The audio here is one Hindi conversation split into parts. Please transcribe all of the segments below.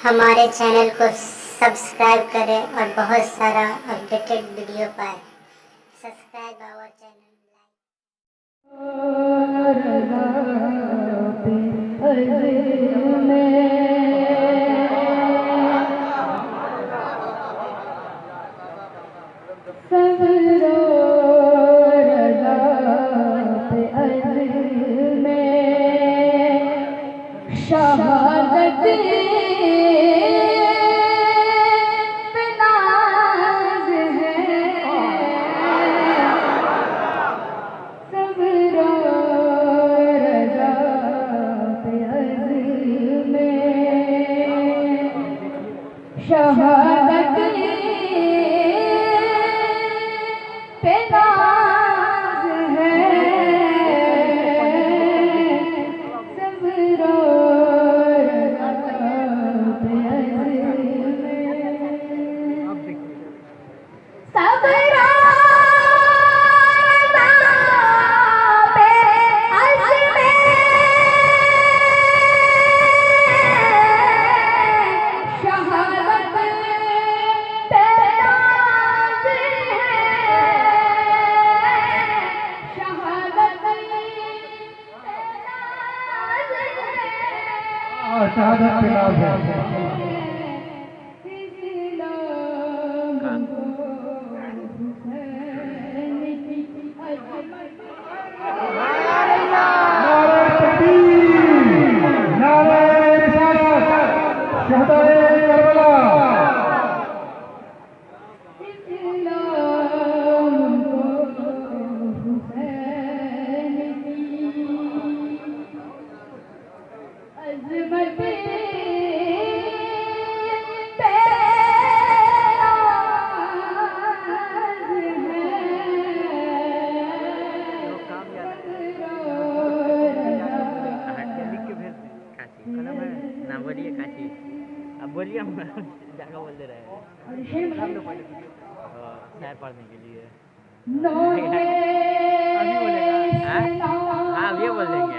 हमारे चैनल को सब्सक्राइब करें और बहुत सारा अपडेटेड वीडियो पाएं। Subscribe our channel. शहादत पे नाज है, सब्र रज़ा पे अज़्म में। शहादत पे नाज है, सब्र शहादत पे नाज है। नारे तकबीर, नारे रिसालत, शहदाए करबला। बोलिए काची, अब बोलिए हम जगह बोल दे रहे हैं शहर पढ़ने के लिए। अभी बोलेगा? हाँ ये बोल देंगे।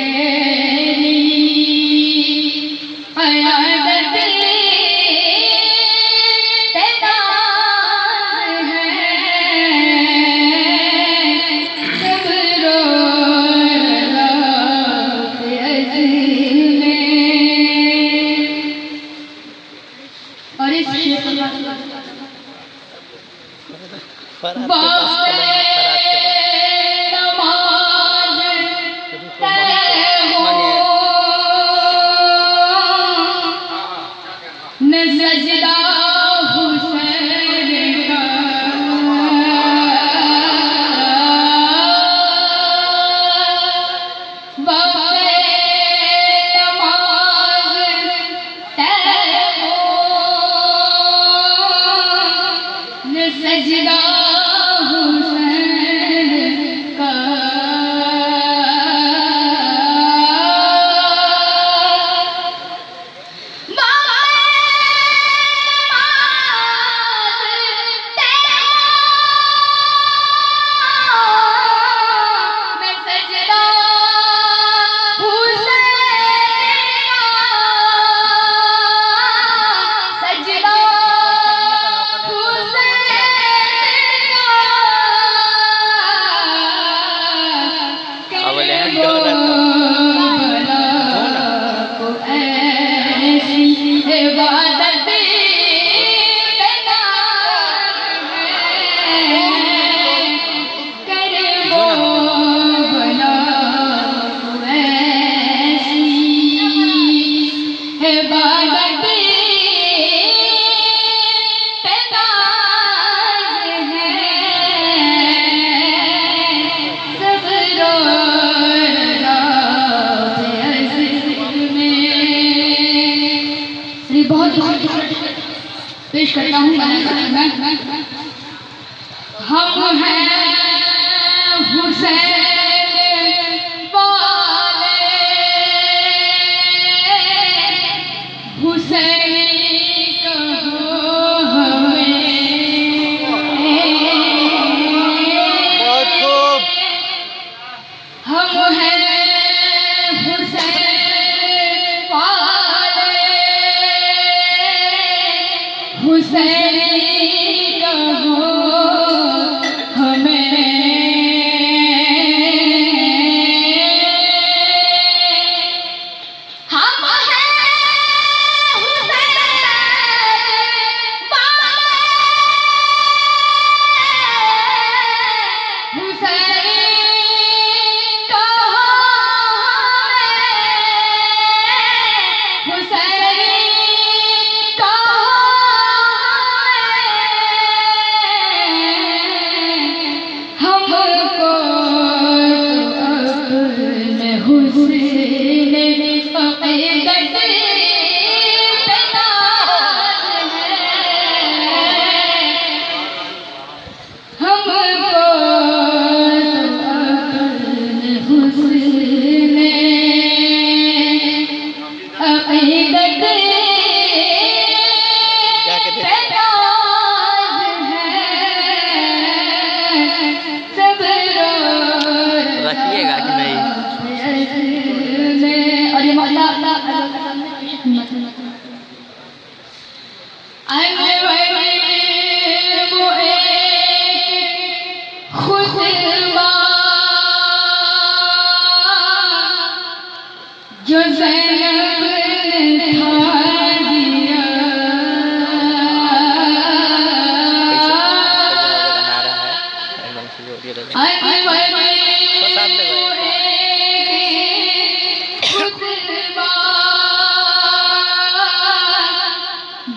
तेरी क़यादत पे नाज़ है, सब रो रज़ा पे अज़्म में। और इस शेर सजदा हुसैन का बाक़े नमाज़ तय हो, न सजदा हुसैन का बहुत पेश करता हूँ हम हैं हुसैन वाले, हुसैनी कहो हमें। बहुत खूब। हम हैं हुसैन हुसैनी कहो हमें। हम हैं हुसैन हुसैनी कहो हमें, हुसैनी रखिएगा कि नहीं? और ये मोहल्ला जो ज़ैनब ने था दिया,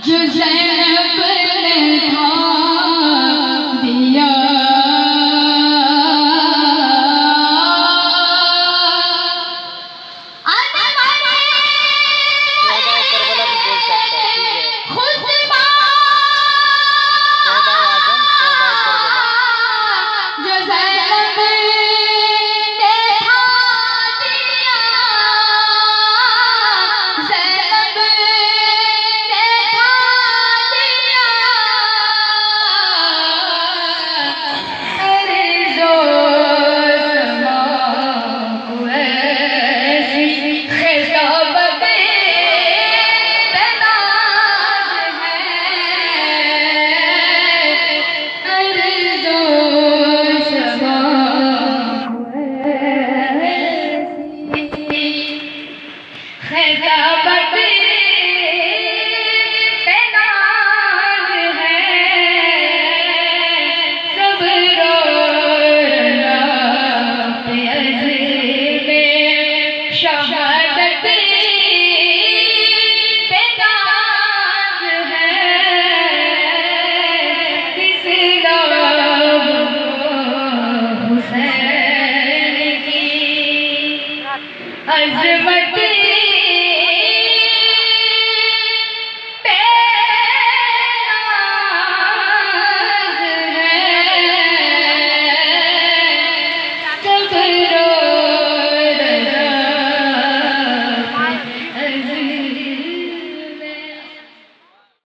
जो ज़ैनब ने था दिया, खिताबत पे नाज है, सब रो रहा पे अज़्मे शहादत पे नाज है, किस नाम हुसैन की अज़मत